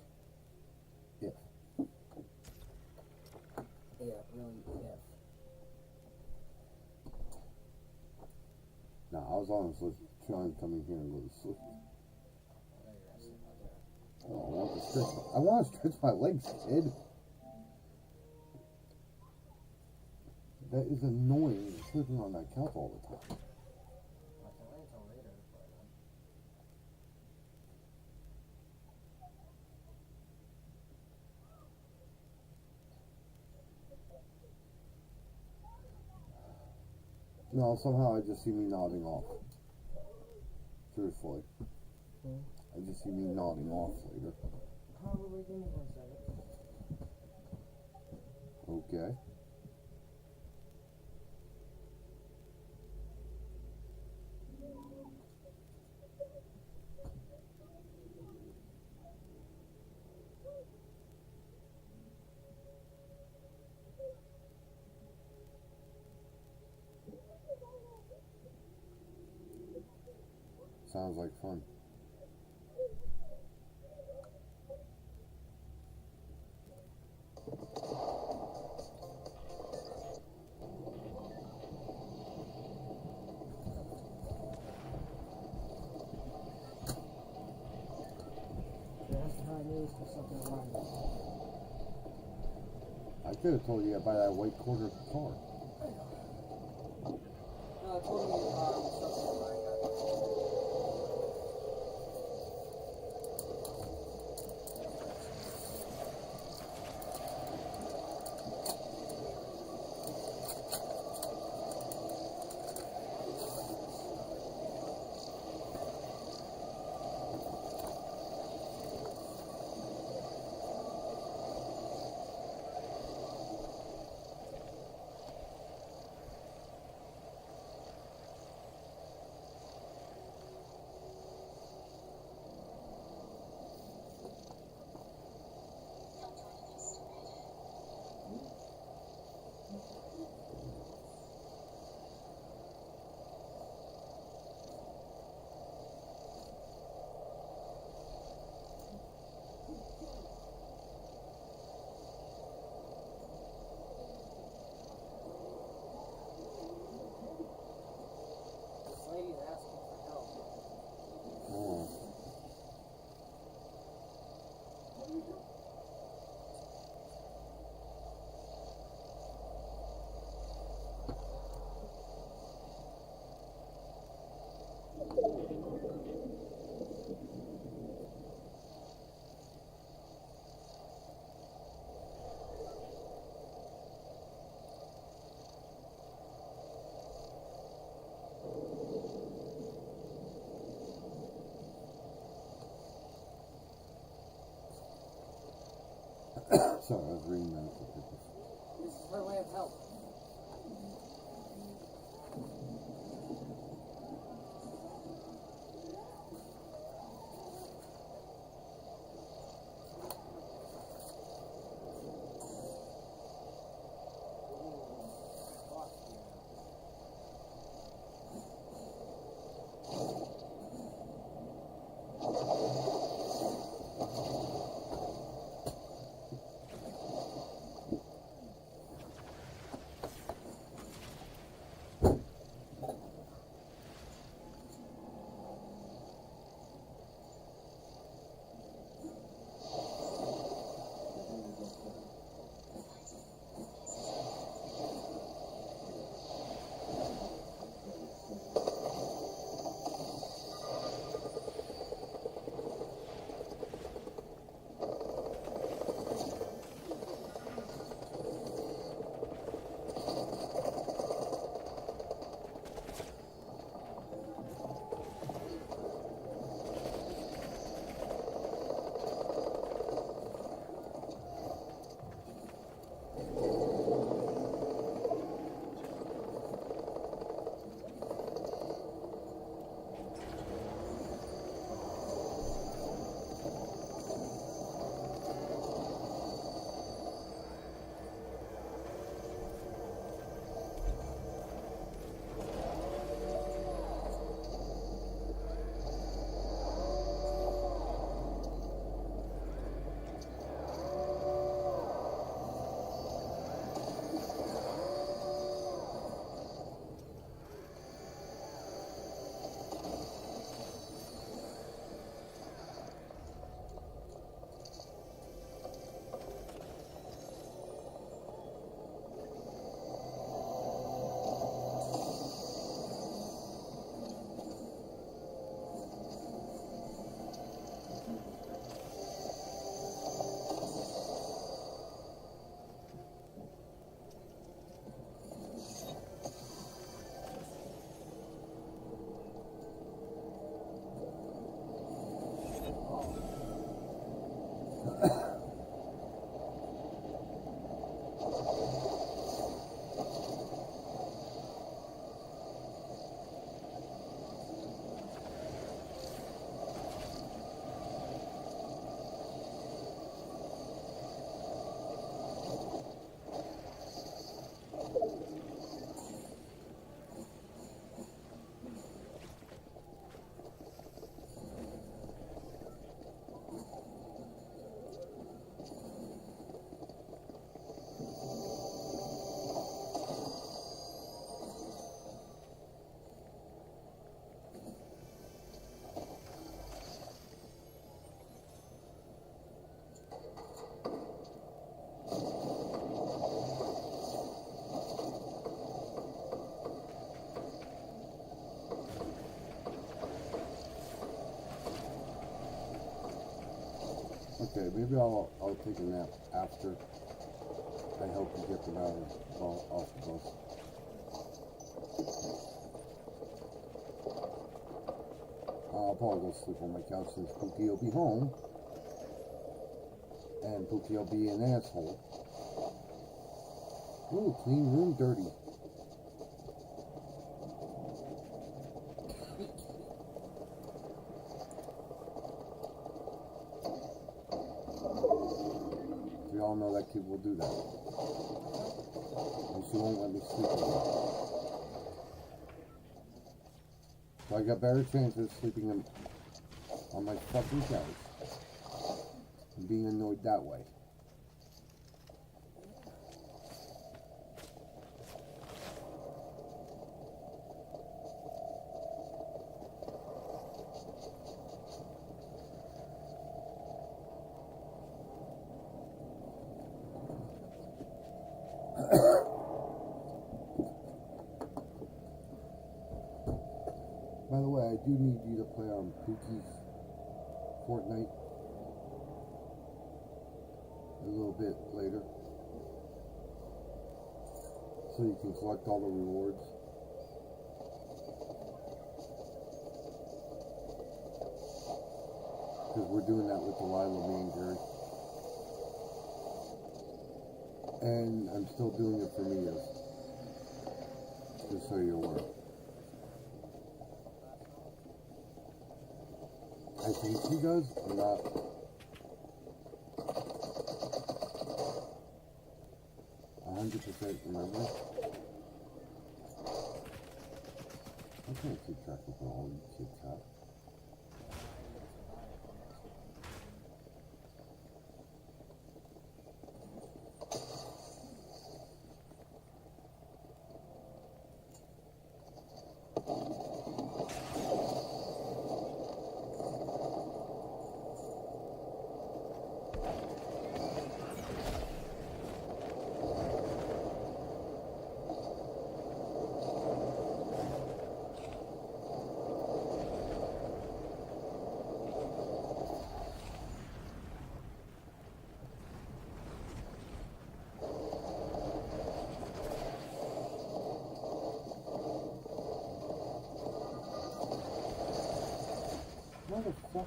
Yeah. Yeah, really, if. No, I was honestly trying to come in here and go to sleep. I know you're asking about that. Oh, I want to stretch my legs, kid. That is annoying, sleeping on that couch all the time. I can wait until later, but No, somehow I just see me nodding off. Truthfully. I just see me nodding off later. probably give me 1 second. Okay. Sounds like fun. That's how I knew this was something around it. I could have told you to buy that white quarter car. No, I told you something around that. This lady's asking for help. Oh. Sorry, I was reading medical papers. This is her way of help. Okay, maybe I'll take a nap after I help you get them out off the bus. I'll probably go sleep on my couch since Pookie will be home. And Pookie will be an asshole. Ooh, clean room, dirty. We all know that kid will do that. And she won't let me sleep with her. So I got better chances sleeping on my fucking couch and being annoyed that way. By the way, I do need you to play on Pookie's Fortnite a little bit later, so you can collect all the rewards. Because we're doing that with Delilah, me and Gary. And I'm still doing it for Mia, just so you're aware. I think she does. I'm not 100% remember. I can't keep track of what all you kids have. Motherfucker.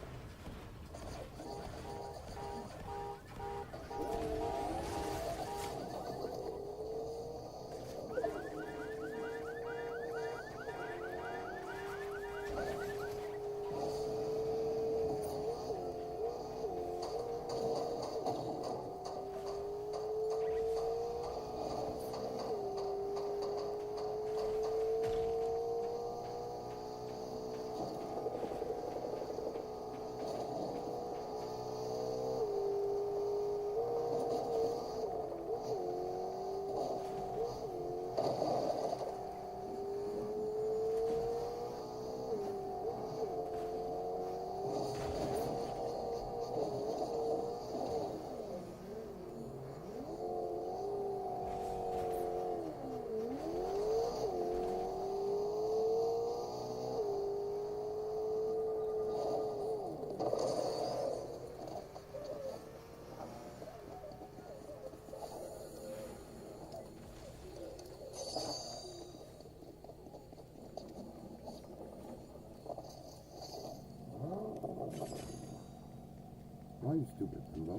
Why are you stupid, Pluto?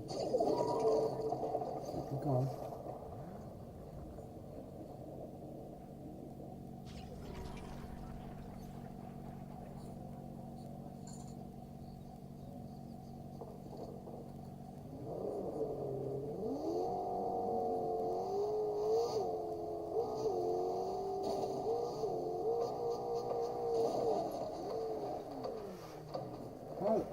Take the car. Oh.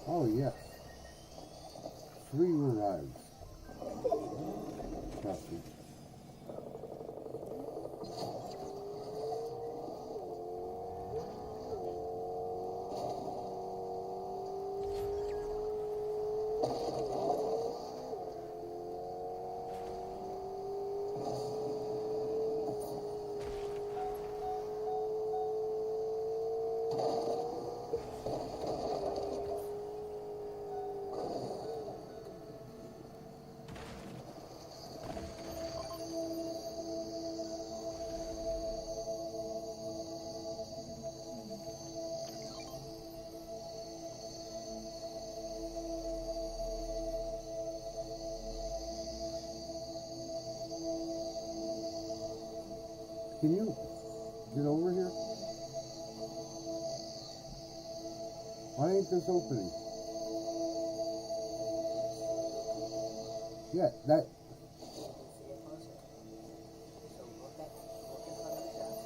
Oh, yes. 3 arrives. Trust me. can you get over here? Why ain't this opening? Yeah, that. See it closer. So look in front of your chest.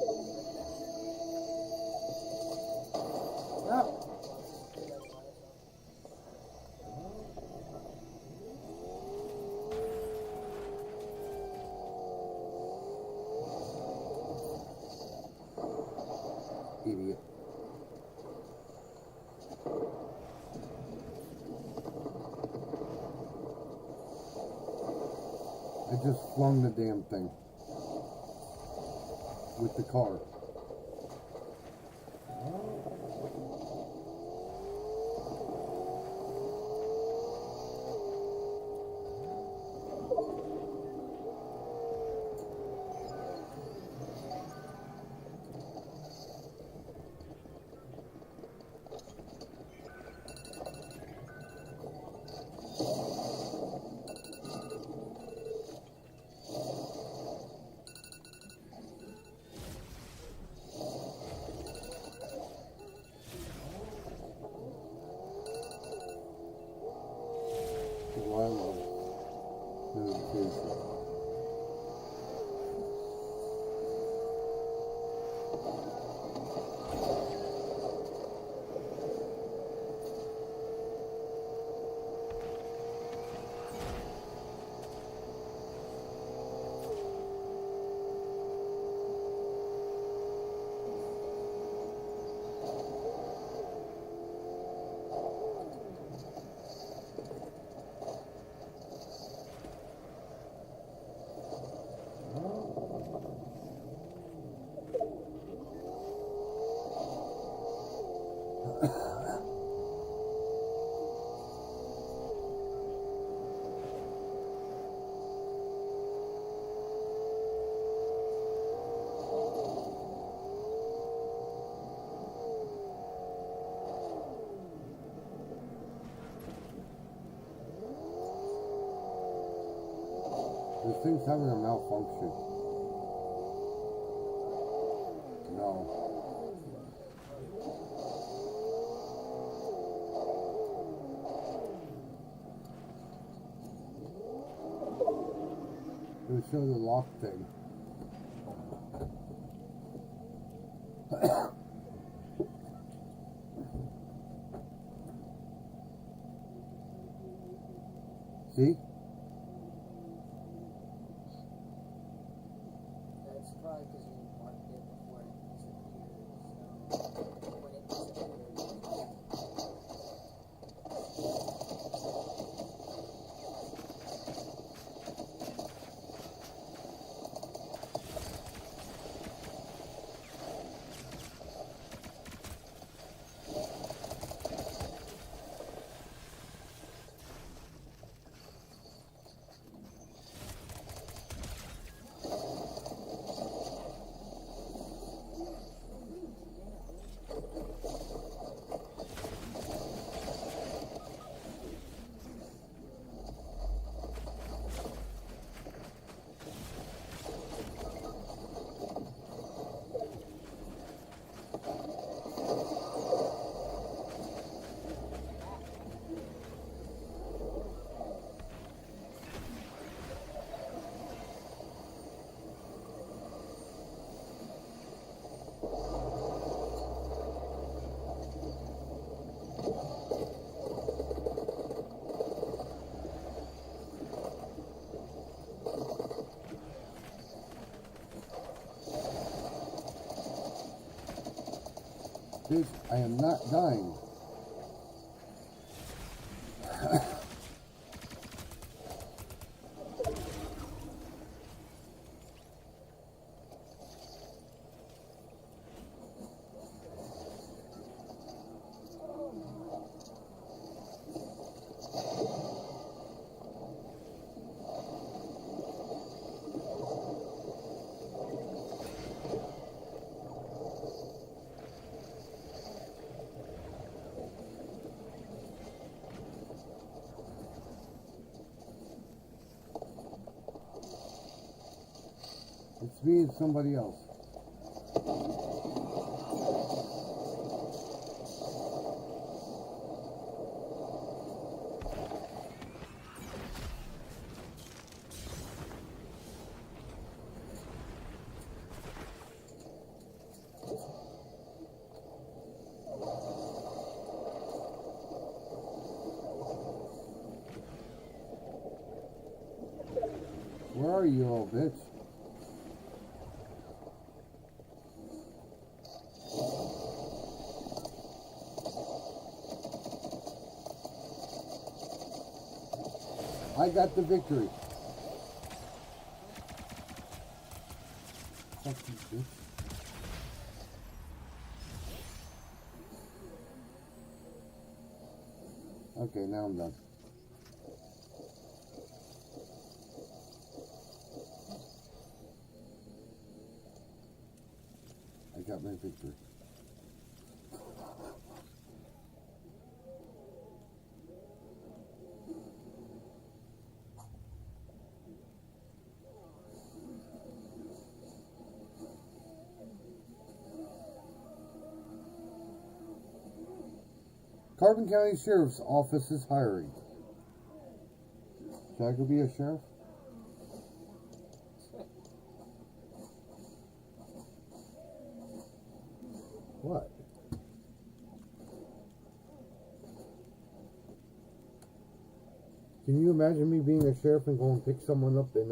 Hold it down. Like that. Ah. Idiot. I just flung the damn thing with the car. Notification. This thing's having a malfunction. No. It'll show the lock thing. See? That's probably because you marked it before it disappeared. So when it disappeared, Bitch, I am not dying. It's me and somebody else. Where are you, old bitch? I got the victory. Fuck you, bitch. Okay, now I'm done. I got my victory. Carbon County Sheriff's Office is hiring. Should I go be a sheriff? What? Can you imagine me being a sheriff and going to pick someone up and